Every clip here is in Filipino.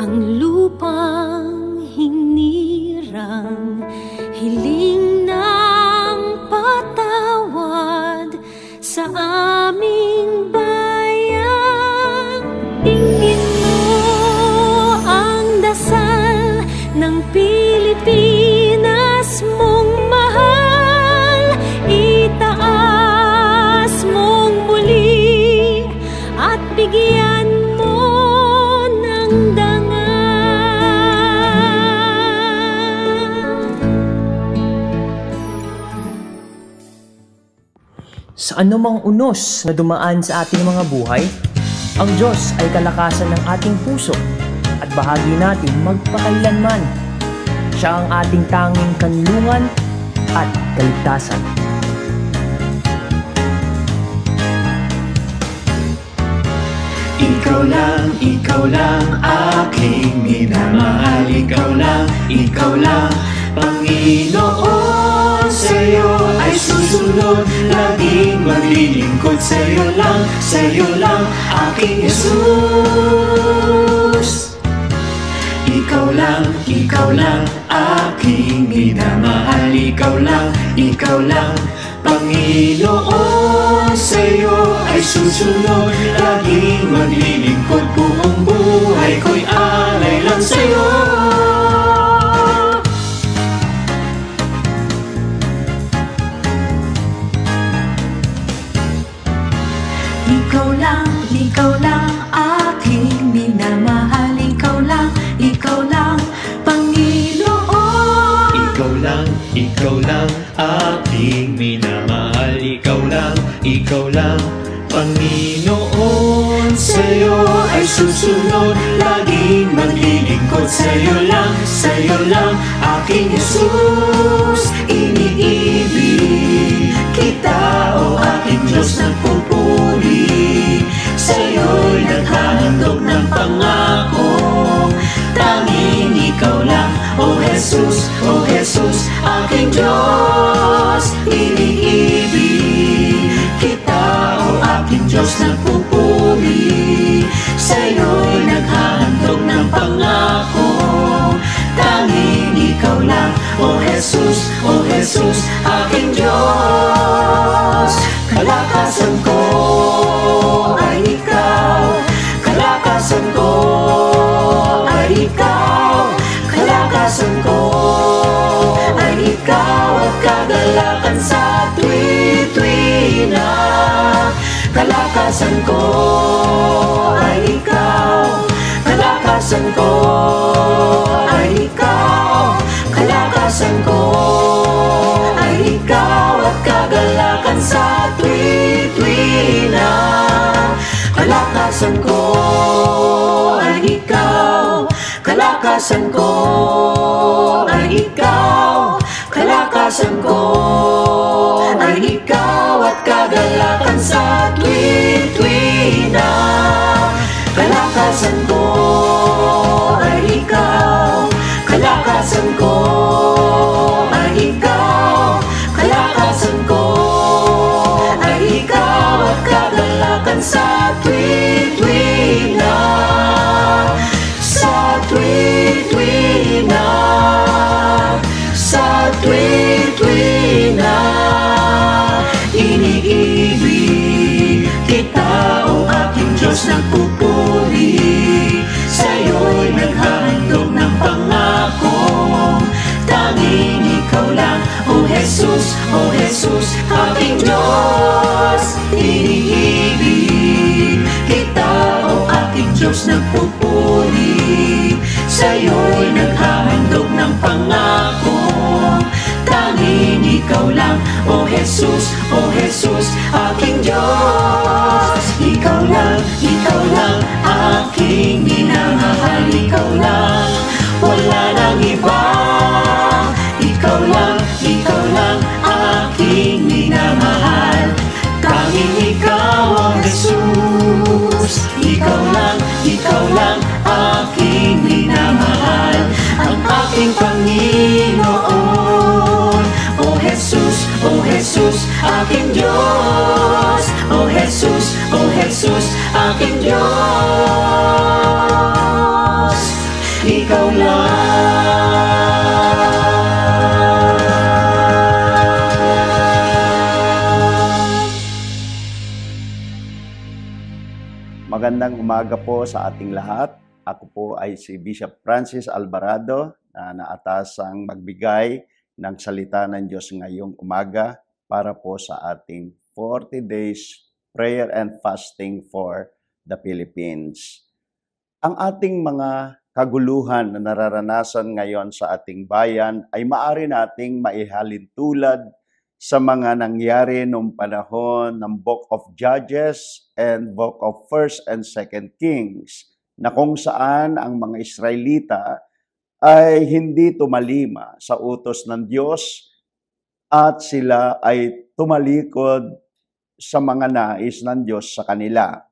ang lupang hinirang, hiling ng patawad sa aming bayan. Tingin mo ang dasal ng Pilipinas mong mahal, itaas mong muli at bigyan mo ng dangal. Sa anumang unos na dumaan sa ating mga buhay, ang Diyos ay kalakasan ng ating puso at bahagi natin magpakailanman. Siya ang ating tanging kanlungan at kaligtasan. Ikaw lang aking minamahal. Ikaw lang, Panginoon. Sa'yo ay susunod, laging maglilingkod. Sa'yo lang, aking Jesus. Ikaw lang, aking minamahal. Ikaw lang, Panginoon. Sa'yo ay susunod, laging maglilingkod. Buong buhay ko'y alay lang sa'yo. Ikaw lang, aking minamahal. Ikaw lang, Panginoon. Ikaw lang, aking minamahal. Ikaw lang, Panginoon. Sa'yo ay susunod, laging maglilingkod. Sa'yo lang, aking Jesus. Iniibig kita, o aking Diyos ng pupuri. Sa'yo'y naghahandog ng pangako. Tanging ikaw lang, O Jesus, aking Diyos. Iniibig kita, o aking Diyos ng pupuri. Sa'yo'y naghahandog ng pangako. Tanging ikaw lang, O Jesus, aking Diyos. Kalakasan ko ay ikaw, kalakasan ko ay ikaw, kalakasan ko ay ikaw, at kagalakan sa tuwi-tuwi-na. Kalakasan ko ay ikaw, kalakasan ko ay ikaw, kalakasan ko ay ikaw, at kagalakan sa tuwi-tuwi-na. Kalakasan ko ay ikaw, kalakasan ko ay ikaw, kalakasan ko ay ikaw, at kagalakan sa tuwi-tuwi-na. Kalakasan ko ay ikaw, kalakasan ko ay ikaw, kalakasan ko ay ikaw, at kagalakan sa tuwi-tuwi-na. Sa tuwi-tuwi-na, sa tuwi-tuwi-na. Iniibig kita, o aking Diyos ng pupuri. Sa'yo'y naghahandog ng pangako. Tanging ikaw lang, O Jesus, aking Diyos. Iniibig kita, o aking Diyos ng pupuri. Sa'yo'y naghahandog ng pangako. Tanging ikaw lang, O Jesus, aking Diyos. Ikaw lang, aking minamahal. Ikaw lang, wala nang iba. Ikaw lang, aking minamahal. Tanging ikaw ang Jesus. Ikaw lang, aking minamahal. Ang aking Panginoon. O Jesus, aking Diyos. O Jesus, aking Diyos. ikaw lang. Magandang umaga po sa ating lahat. Ako po ay si Bishop Francis Alvarado na naatasang magbigay ng salita ng Diyos ngayong umaga para po sa ating 40 days prayer and fasting for the Philippines. Ang ating mga kaguluhan na nararanasan ngayon sa ating bayan ay maaari nating maihalin tulad sa mga nangyari noong panahon ng Book of Judges and Book of 1st and 2nd Kings, na kung saan ang mga Israelita ay hindi tumalima sa utos ng Diyos at sila ay tumalikod sa mga nais ng Diyos sa kanila.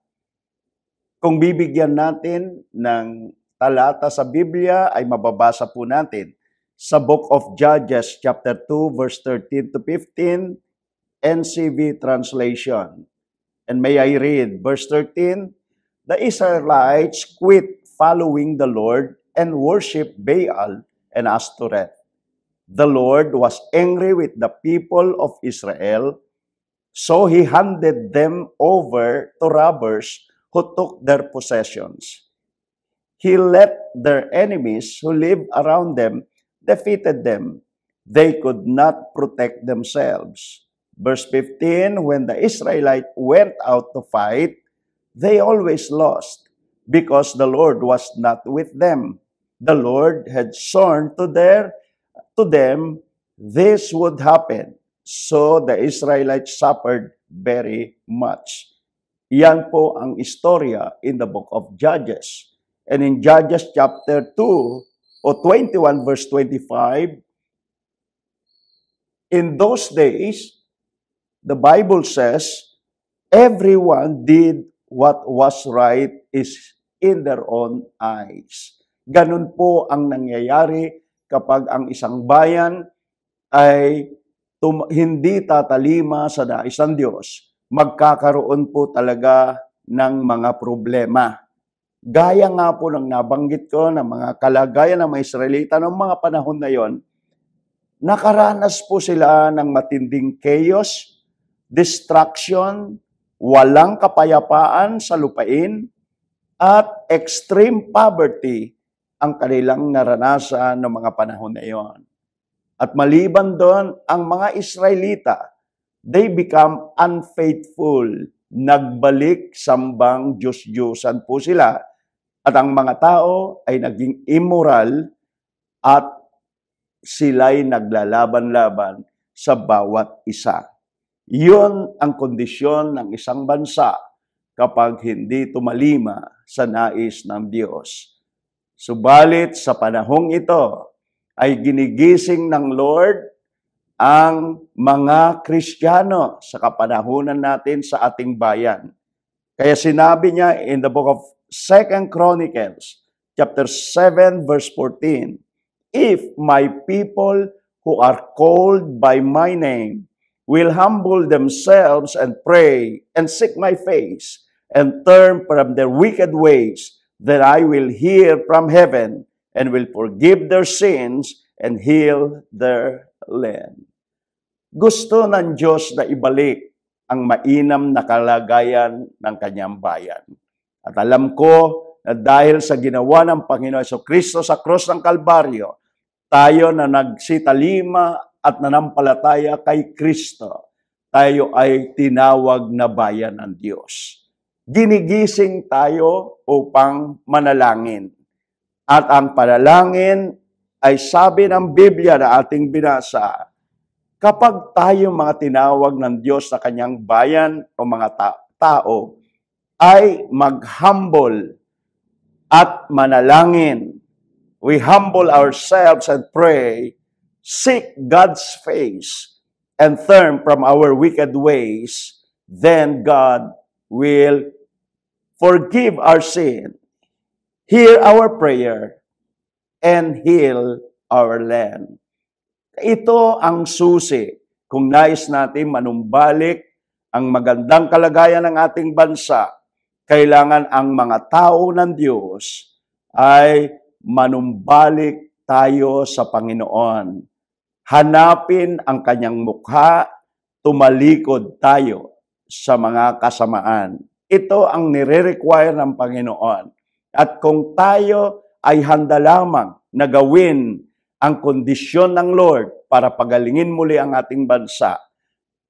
Kung bibigyan natin ng talata sa Biblia, ay mababasa po natin sa Book of Judges, chapter 2, verse 13 to 15, NCV translation. And may I read, verse 13, "The Israelites quit following the Lord and worshiped Baal and Ashtoreth. The Lord was angry with the people of Israel, so He handed them over to robbers who took their possessions. He let their enemies who lived around them defeated them. They could not protect themselves." Verse 15, "When the Israelites went out to fight, they always lost, because the Lord was not with them. The Lord had sworn to them this would happen. So the Israelites suffered very much." Yan po ang istorya in the Book of Judges. And in Judges chapter 2, o 21 verse 25, in those days, the Bible says, everyone did what was right is in their own eyes. Ganun po ang nangyayari kapag ang isang bayan ay hindi tatalima sa nais ng Diyos. Magkakaroon po talaga ng mga problema. Gaya nga po ng nabanggit ko ng mga kalagayan ng mga Israelita noong mga panahon na yon, nakaranas po sila ng matinding chaos, destruction, walang kapayapaan sa lupain, at extreme poverty ang kanilang naranasan ng mga panahon na yon. At maliban doon, ang mga Israelita, they become unfaithful. Nagbalik sambang Diyos-Diyosan po sila. At ang mga tao ay naging immoral at sila'y naglalaban-laban sa bawat isa. Yun ang kondisyon ng isang bansa kapag hindi tumalima sa nais ng Diyos. Subalit sa panahong ito ay ginigising ng Lord ang mga Kristiyano sa kapanahunan natin sa ating bayan. Kaya sinabi niya in the book of 2 Chronicles, chapter 7, verse 14, "If my people who are called by my name will humble themselves and pray and seek my face and turn from their wicked ways, then I will hear from heaven and will forgive their sins and heal their land." Gusto ng Diyos na ibalik ang mainam na kalagayan ng kanyang bayan. At alam ko na dahil sa ginawa ng Panginoon Jesucristo sa krus ng Kalbaryo, tayo na nagsitalima at nanampalataya kay Kristo, tayo ay tinawag na bayan ng Diyos. Ginigising tayo upang manalangin. At ang panalangin ay sabi ng Biblia na ating binasa, kapag tayo mga tinawag ng Diyos sa kanyang bayan o mga tao, ay mag-humble at manalangin. We humble ourselves and pray, seek God's face, and turn from our wicked ways, then God will forgive our sin, hear our prayer, and heal our land. Ito ang susi kung nais natin manumbalik ang magandang kalagayan ng ating bansa. Kailangan ang mga tao ng Diyos ay manumbalik tayo sa Panginoon. Hanapin ang kanyang mukha, tumalikod tayo sa mga kasamaan. Ito ang nire-require ng Panginoon. At kung tayo ay handa lamang na gawin ang kondisyon ng Lord para pagalingin muli ang ating bansa,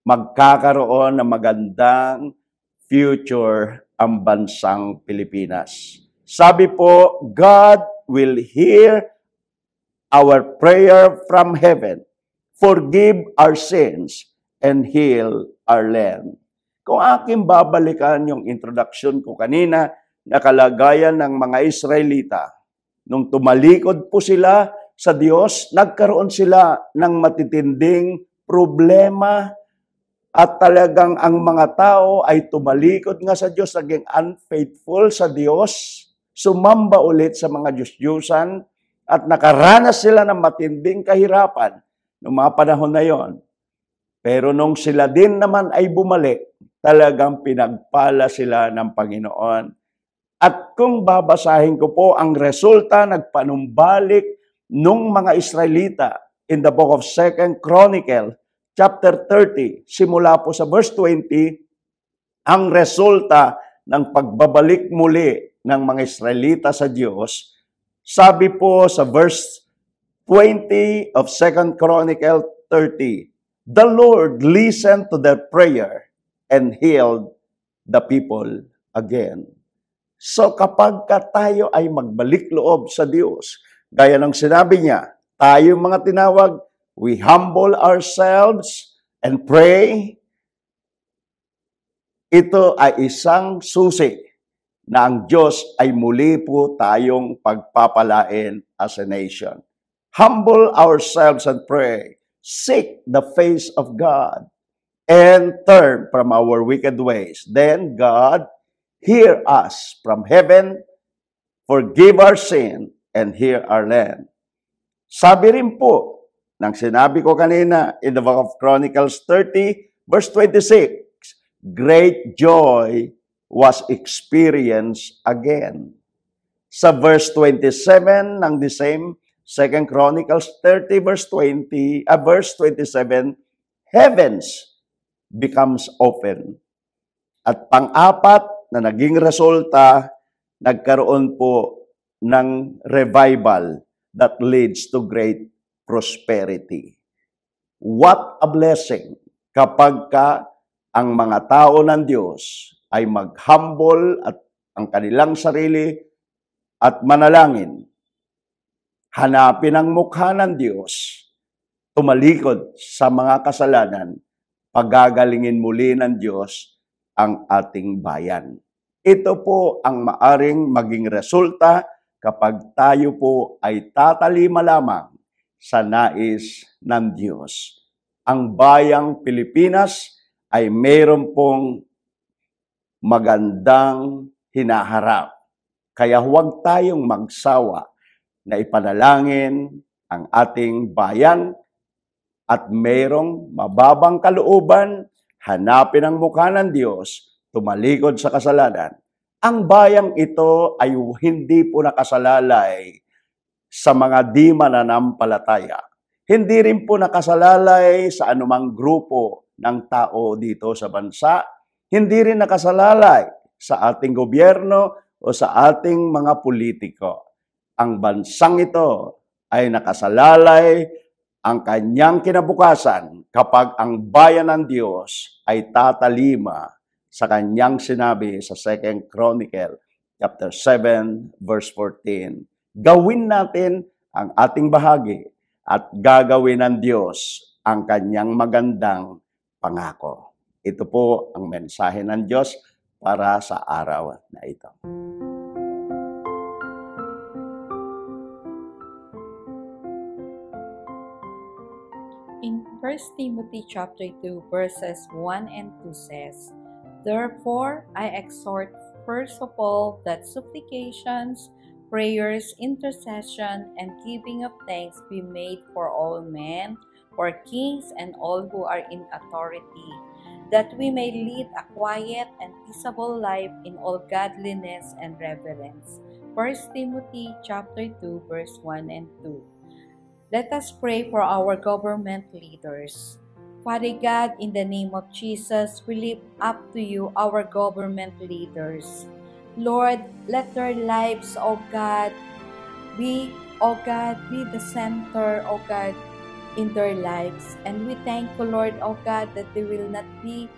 magkakaroon ng magandang future ang bansang Pilipinas. Sabi po, God will hear our prayer from heaven, forgive our sins, and heal our land. Kung aking babalikan yung introduction ko kanina, na kalagayan ng mga Israelita, nung tumalikod po sila sa Diyos, nagkaroon sila ng matitinding problema at talagang ang mga tao ay tumalikod nga sa Diyos, naging unfaithful sa Diyos, sumamba ulit sa mga Diyos-Diyusan at nakaranas sila ng matinding kahirapan noong mga panahon na yon. Pero nung sila din naman ay bumalik, talagang pinagpala sila ng Panginoon. At kung babasahin ko po ang resulta, nagpanumbalik nung mga Israelita in the book of 2 Chronicle, chapter 30, simula po sa verse 20, ang resulta ng pagbabalik muli ng mga Israelita sa Diyos, sabi po sa verse 20 of 2 Chronicle 30, the Lord listened to their prayer and healed the people again. So kapag tayo ay magbalik loob sa Diyos, gaya ng sinabi niya, tayo mga tinawag, we humble ourselves and pray, ito ay isang susi na ang Diyos ay muli po tayong pagpapalain as a nation. Humble ourselves and pray, seek the face of God, and turn from our wicked ways. Then God hear us from heaven, forgive our sin, and heal our land. Sabi rin po, ng sinabi ko kanina in the book of Chronicles 30, verse 26, great joy was experienced again. Sa verse 27 ng the same 2 Chronicles 30, verse 27, heavens becomes open. At pang-apat na naging resulta, nagkaroon po ng revival that leads to great prosperity. What a blessing kapag ang mga tao ng Diyos ay mag-humble at ang kanilang sarili at manalangin. Hanapin ang mukha ng Diyos, tumalikod sa mga kasalanan, pagagalingin muli ng Diyos ang ating bayan. Ito po ang maaring maging resulta kapag tayo po ay tatalima lamang sa nais ng Diyos. Ang bayang Pilipinas ay mayroon pong magandang hinaharap. Kaya huwag tayong magsawa na ipanalangin ang ating bayan at mayroong mababang kalooban, hanapin ang mukha ng Diyos, tumalikod sa kasalanan. Ang bayang ito ay hindi po nakasalalay sa mga di mananampalataya. Hindi rin po nakasalalay sa anumang grupo ng tao dito sa bansa. Hindi rin nakasalalay sa ating gobyerno o sa ating mga politiko. Ang bansang ito ay nakasalalay ang kanyang kinabukasan kapag ang bayan ng Diyos ay tatalima sa kanyang sinabi sa 2 Chronicle chapter 7 verse 14. Gawin natin ang ating bahagi at gagawin ng Diyos ang kanyang magandang pangako. Ito po ang mensahe ng Diyos para sa araw na ito. In 1 Timothy chapter 2 verses 1 and 2 says, therefore, I exhort first of all that supplications, prayers, intercession, and giving of thanks be made for all men, for kings and all who are in authority, that we may lead a quiet and peaceable life in all godliness and reverence. 1 Timothy chapter 2, verse 1 and 2. Let us pray for our government leaders. Father God, in the name of Jesus, we lift up to you our government leaders. Lord, let their lives, O God, be the center, O God, in their lives. And we thank you, Lord, O God, that they will not be,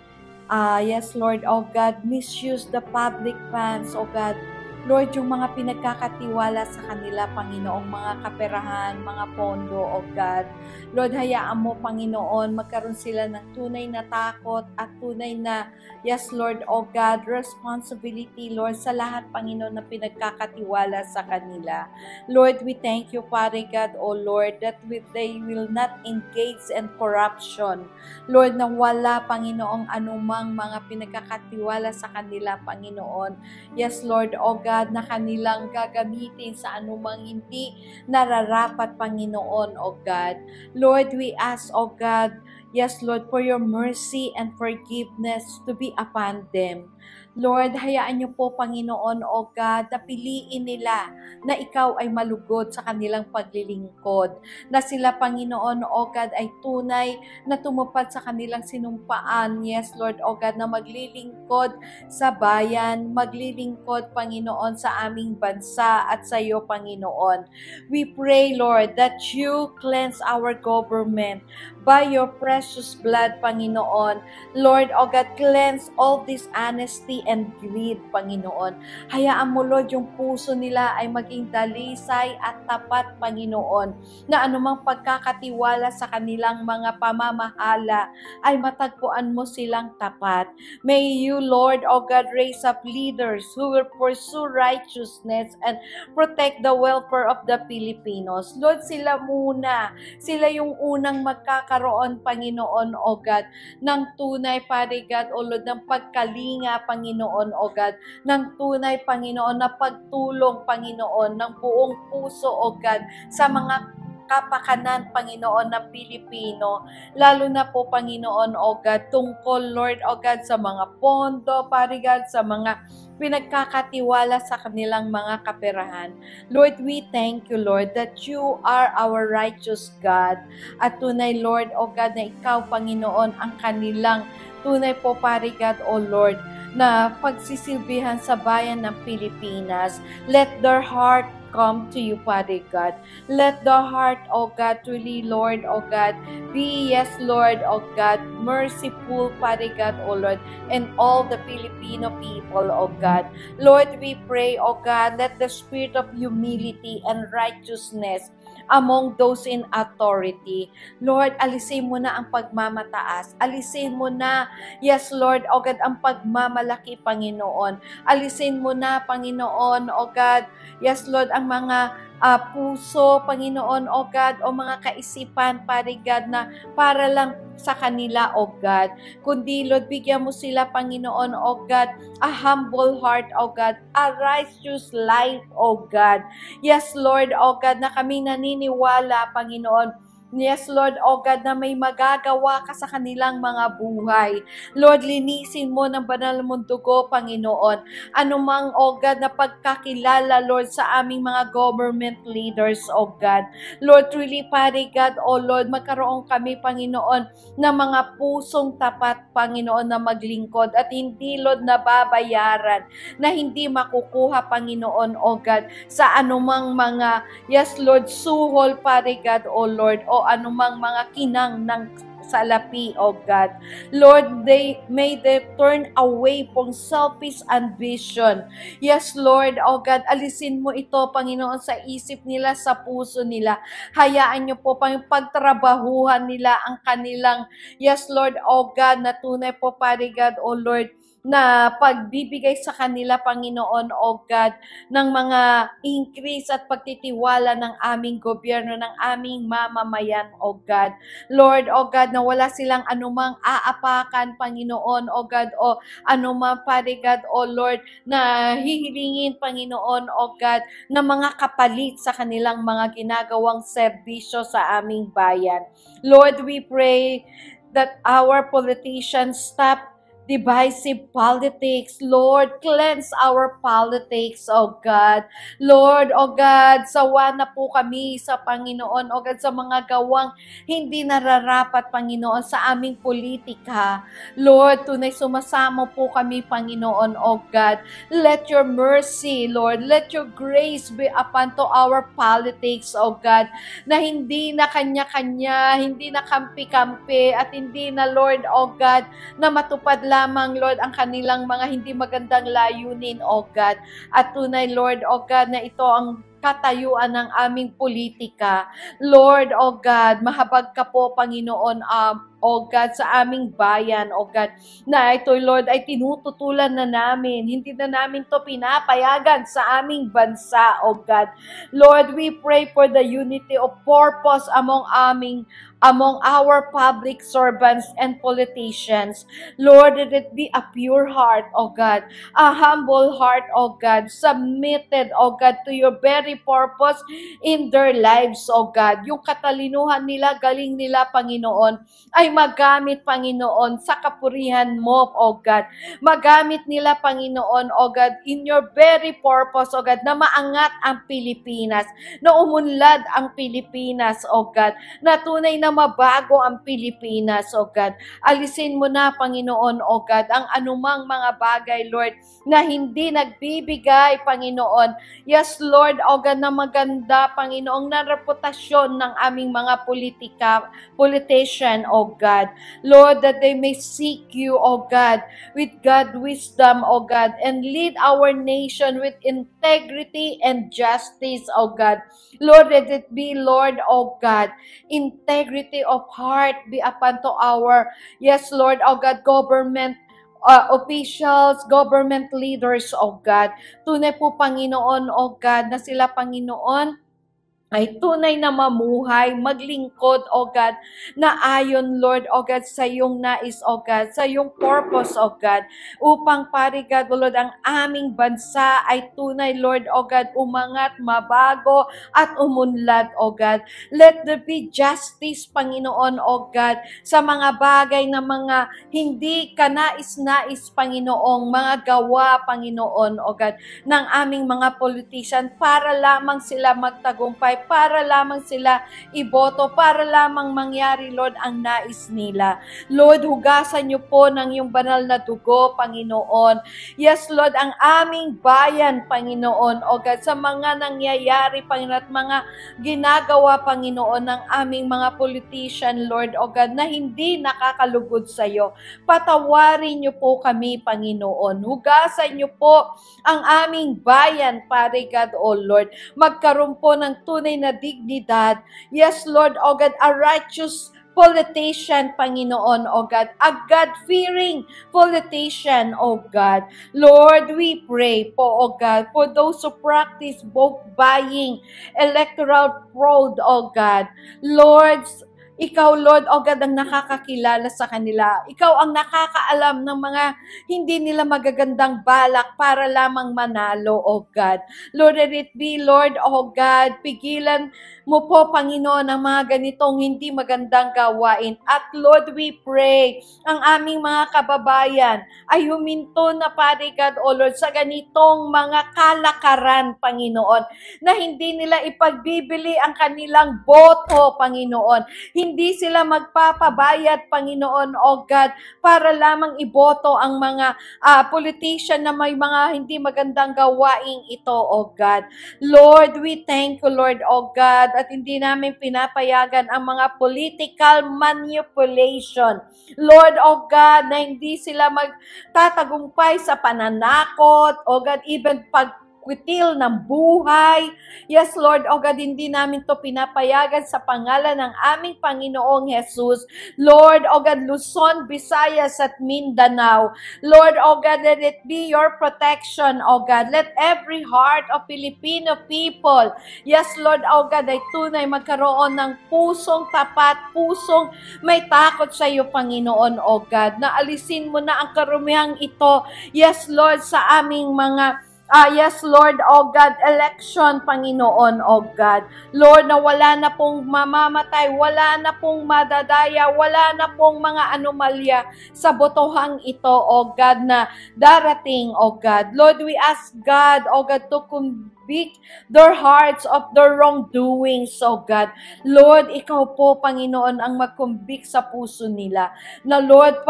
Lord, O God, misuse the public funds, O God. Lord, yung mga pinagkakatiwala sa kanila, Panginoong mga kaperahan, mga pondo, O God. Lord, hayaan mo, Panginoon, magkaroon sila ng tunay na takot at tunay na, yes, Lord, O God, responsibility, Lord, sa lahat, Panginoon, na pinagkakatiwala sa kanila. Lord, we thank you, Father God, O Lord, that they will not engage in corruption. Lord, na wala, Panginoong, anumang mga pinagkakatiwala sa kanila, Panginoon. Yes, Lord, O God, na kanilang gagamitin sa anumang hindi nararapat, Panginoon, O God. Lord, we ask, O God, yes, Lord, for your mercy and forgiveness to be upon them. Lord, hayaan niyo po, Panginoon, O God, na piliin nila na ikaw ay malugod sa kanilang paglilingkod. Na sila, Panginoon, O God, ay tunay na tumupad sa kanilang sinumpaan. Yes, Lord, O God, na maglilingkod sa bayan, maglilingkod, Panginoon, sa aming bansa at sa iyo, Panginoon. We pray, Lord, that you cleanse our government by your precious blood, Panginoon. Lord, O God, cleanse all this honesty and greed, Panginoon. Hayaan mo, Lord, yung puso nila ay maging dalisay at tapat, Panginoon, na anumang pagkakatiwala sa kanilang mga pamamahala ay matagpuan mo silang tapat. May you, Lord, O God, raise up leaders who will pursue righteousness and protect the welfare of the Filipinos. Lord, sila muna. Sila yung unang magkakaroon, Panginoon, O God, ng tunay, Father God, O Lord, ng pagkalinga, Panginoon, O God, ng tunay, Panginoon, na pagtulong, Panginoon, ng buong puso, O God, sa mga kapakanan, Panginoon, ng Pilipino. Lalo na po, Panginoon, O God, tungkol, Lord, O God, sa mga pondo, Father God, sa mga pinagkakatiwala sa kanilang mga kaperahan. Lord, we thank you, Lord, that you are our righteous God. At tunay, Lord, O God, na ikaw, Panginoon, ang kanilang tunay po, Father God, O Lord, na pagsisilbihan sa bayan ng Pilipinas. Let their heart come to you, Father God. Let the heart, O God, truly, Lord, O God, be, yes, Lord, O God, merciful, Father God, O Lord, and all the Filipino people, O God. Lord, we pray, O God, let the spirit of humility and righteousness among those in authority. Lord, alisin mo na ang pagmamataas. Alisin mo na, yes, Lord, O God, ang pagmamalaki, Panginoon. Alisin mo na, Panginoon, O God, yes, Lord, ang mga puso, Panginoon, O God, o mga kaisipan, Father God, na para lang sa kanila, O God. Kundi, Lord, bigyan mo sila, Panginoon, O God, a humble heart, O God, a righteous life, O God. Yes, Lord, O God, na kami naniniwala, Panginoon, yes, Lord, O God, na may magagawa ka sa kanilang mga buhay. Lord, linisin mo ng banal mong dugo, Panginoon. Anumang, O God, na pagkakilala, Lord, sa aming mga government leaders, O God. Lord, truly, Father God, O Lord, magkaroon kami, Panginoon, ng mga pusong tapat, Panginoon, na maglingkod at hindi, Lord, nababayaran, na hindi makukuha, Panginoon, O God, sa anumang mga, yes, Lord, suhol, Father God, O Lord, o anumang mga kinang ng salapi, O God. Lord, may they turn away from selfish ambition. Yes, Lord, O God, alisin mo ito, Panginoon, sa isip nila, sa puso nila. Hayaan niyo po, pagtrabahuhan nila ang kanilang, yes, Lord, O God, na tunay po, Father God, O Lord, na pagbibigay sa kanila, Panginoon, O God, ng mga increase at pagtitiwala ng aming gobyerno, ng aming mamamayan, O God. Lord, O God, na wala silang anumang aapakan, Panginoon, O God, o anumang, Father God, O Lord, na hihilingin, Panginoon, O God, na mga kapalit sa kanilang mga ginagawang serbisyo sa aming bayan. Lord, we pray that our politicians stop divisive politics. Lord, cleanse our politics, O God. Lord, O God, sawa na po kami sa Panginoon, O God, sa mga gawang hindi nararapat, Panginoon, sa aming politika. Lord, tunay sumasamo po kami, Panginoon, O God. Let your mercy, Lord, let your grace be upon to our politics, O God, na hindi na kanya-kanya, hindi na kampi-kampi, at hindi na, Lord, O God, na matupad lamang, Lord, ang kanilang mga hindi magandang layunin, O God. At tunay, Lord, O God, na ito ang katayuan ng aming politika. Lord, O God, mahabag ka po, Panginoon, O God, sa aming bayan, O God, na ito, Lord, ay tinututulan na namin. Hindi na namin to pinapayagan sa aming bansa, O God. Lord, we pray for the unity of purpose among our public servants and politicians. Lord, let it be a pure heart, O God, a humble heart, O God, submitted, O God, to your very purpose in their lives, O God. Yung katalinuhan nila, galing nila, Panginoon, ay magamit, Panginoon, sa kapurihan mo, O God. Magamit nila, Panginoon, O God, in your very purpose, O God, na maangat ang Pilipinas, na umunlad ang Pilipinas, O God, na tunay na mabago ang Pilipinas, O God. Alisin mo na, Panginoon, O God, ang anumang mga bagay, Lord, na hindi nagbibigay, Panginoon. Yes, Lord, O God, na maganda, Panginoon, na reputasyon ng aming mga politician, O God. Lord, that they may seek you, O God, with God wisdom, O God, and lead our nation with integrity and justice, O God. Lord, let it be, Lord, O God, integrity of heart be upon to our, yes, Lord, O God, government officials, government leaders, O God. Tunay po, Panginoon, O God, na sila, Panginoon, ay tunay na mamuhay, maglingkod, O God, na ayon, Lord, O God, sa iyong nais, O God, sa iyong purpose, O God, upang, Pare God, Lord, ang aming bansa ay tunay, Lord, O God, umangat, mabago, at umunlad, O God. Let there be justice, Panginoon, O God, sa mga bagay na mga hindi kanais-nais, Panginoong, mga gawa, Panginoon, O God, ng aming mga politician, para lamang sila magtagumpay, para lamang sila iboto, para lamang mangyari, Lord, ang nais nila. Lord, hugasan niyo po ng iyong banal na dugo, Panginoon. Yes, Lord, ang aming bayan, Panginoon, O God, sa mga nangyayari, Panginoon, at mga ginagawa, Panginoon, ng aming mga politician, Lord, O God, na hindi nakakalugod sa iyo. Patawarin niyo po kami, Panginoon. Hugasan niyo po ang aming bayan, Pare God, O Lord. Magkaroon po ng tunay na dignidad. Yes, Lord, O God, a righteous politician, Panginoon, O God, a God-fearing politician, O God. Lord, we pray po, O God, for those who practice both buying, electoral fraud, O God. Lord, ikaw, Lord, O God, ang nakakakilala sa kanila. Ikaw ang nakakaalam ng mga hindi nila magagandang balak para lamang manalo, O God. Lord, let it be, Lord, O God, pigilan mo po, Panginoon, ang mga ganitong hindi magandang gawain. At Lord, we pray, ang aming mga kababayan ay huminto na, Pare God, O Lord, sa ganitong mga kalakaran, Panginoon, na hindi nila ipagbibili ang kanilang boto, Panginoon. Hindi sila magpapabayad, Panginoon, O God, para lamang iboto ang mga politician na may mga hindi magandang gawain ito, O God. Lord, we thank you, Lord, O God, at hindi namin pinapayagan ang mga political manipulation. Lord, O God, na hindi sila magtatagumpay sa pananakot, O God, even pagkwitil ng buhay. Yes, Lord, O God, hindi namin to pinapayagan sa pangalan ng aming Panginoong Jesus. Lord, O God, Luzon, Visayas at Mindanao. Lord, O God, let it be your protection, O God. Let every heart of Filipino people, yes, Lord, O God, ay tunay magkaroon ng pusong tapat, pusong may takot sa iyo, Panginoon, O God, na alisin mo na ang karumihang ito, yes, Lord, sa aming mga Yes, Lord, oh God, election, Panginoon, oh God. Lord, na wala na pong mamamatay, wala na pong madadaya, wala na pong mga anomalya sa botohang ito, oh God, na darating, oh God. Lord, we ask God, oh God, to convict their hearts of their wrongdoings, oh God. Lord, ikaw po, Panginoon, ang mag-convict sa puso nila. Na Lord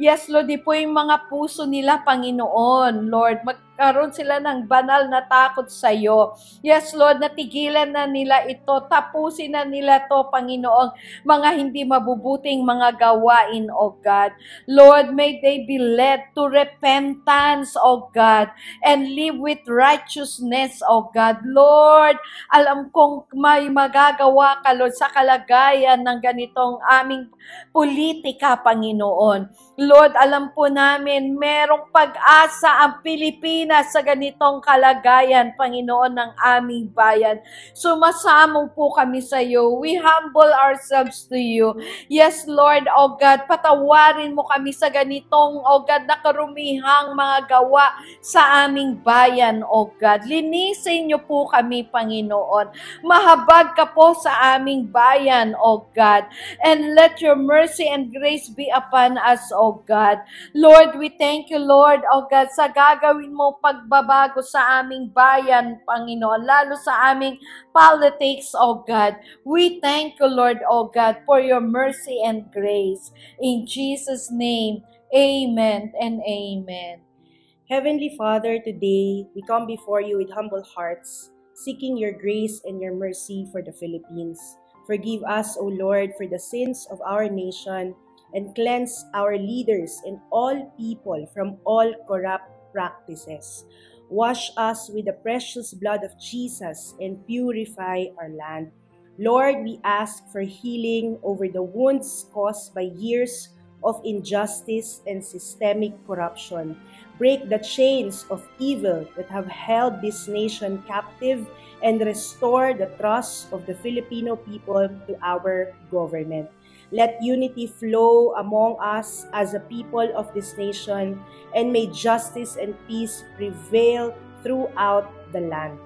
yes, Lord, di po yung mga puso nila, Panginoon, Lord, magkaroon sila ng banal na takot sa iyo. Yes, Lord, natigilan na nila ito, tapusin na nila to, Panginoon, mga hindi mabubuting mga gawain, O God. Lord, may they be led to repentance, O God, and live with righteousness, O God. Lord, alam kong may magagawa ka, Lord, sa kalagayan ng ganitong aming politika, Panginoon. Lord, alam po namin, merong pag-asa ang Pilipinas sa ganitong kalagayan, Panginoon, ng aming bayan. Sumasamo po kami sa iyo. We humble ourselves to you. Yes, Lord, O God, patawarin mo kami sa ganitong, O God, nakarumihang mga gawa sa aming bayan, O God. Linisin niyo po kami, Panginoon. Mahabag ka po sa aming bayan, O God. And let your mercy and grace be upon us, O God. Lord, we thank you, Lord, O God, sa gagawin mo pagbabago sa aming bayan, Panginoon, lalo sa aming politics, O God. We thank you, Lord, O God, for your mercy and grace. In Jesus' name, amen and amen. Heavenly Father, today we come before you with humble hearts, seeking your grace and your mercy for the Philippines. Forgive us, O Lord, for the sins of our nation, and cleanse our leaders and all people from all corrupt practices. Wash us with the precious blood of Jesus and purify our land. Lord, we ask for healing over the wounds caused by years of injustice and systemic corruption. Break the chains of evil that have held this nation captive and restore the trust of the Filipino people to our government. Let unity flow among us as a people of this nation, and may justice and peace prevail throughout the land.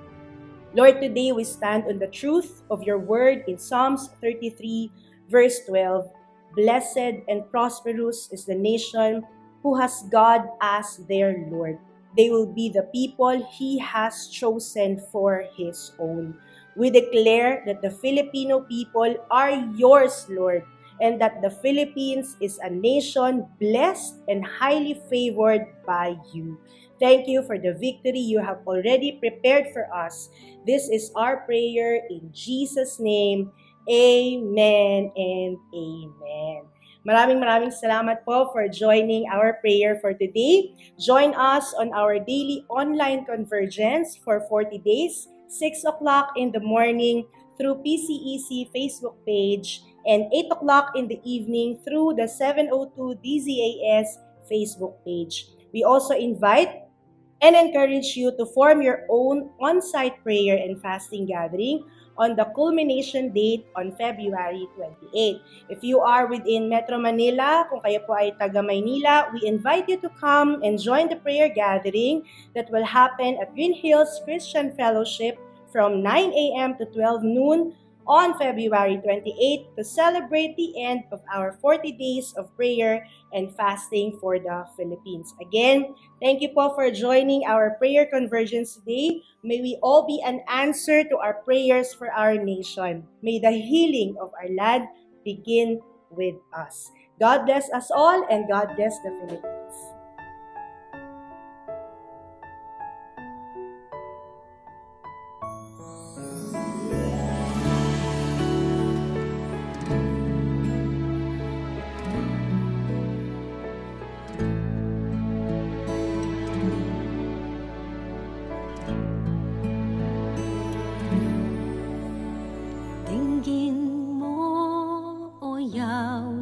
Lord, today we stand on the truth of your word in Psalms 33, verse 12. Blessed and prosperous is the nation who has God as their Lord. They will be the people he has chosen for his own. We declare that the Filipino people are yours, Lord, and that the Philippines is a nation blessed and highly favored by you. Thank you for the victory you have already prepared for us. This is our prayer in Jesus' name. Amen and amen. Maraming salamat po for joining our prayer for today. Join us on our daily online convergence for 40 days, 6 o'clock in the morning through PCEC Facebook page, and 8 o'clock in the evening through the 702 DZAS Facebook page. We also invite and encourage you to form your own on-site prayer and fasting gathering on the culmination date on February 28. If you are within Metro Manila, kung kayo po ay taga Maynila, we invite you to come and join the prayer gathering that will happen at Green Hills Christian Fellowship from 9 a.m. to 12 noon on February 28 to celebrate the end of our 40 days of prayer and fasting for the Philippines. Again, thank you po for joining our prayer convergence today. May we all be an answer to our prayers for our nation. May the healing of our land begin with us. God bless us all, and God bless the Philippines. Dinggin mo, o Yahweh,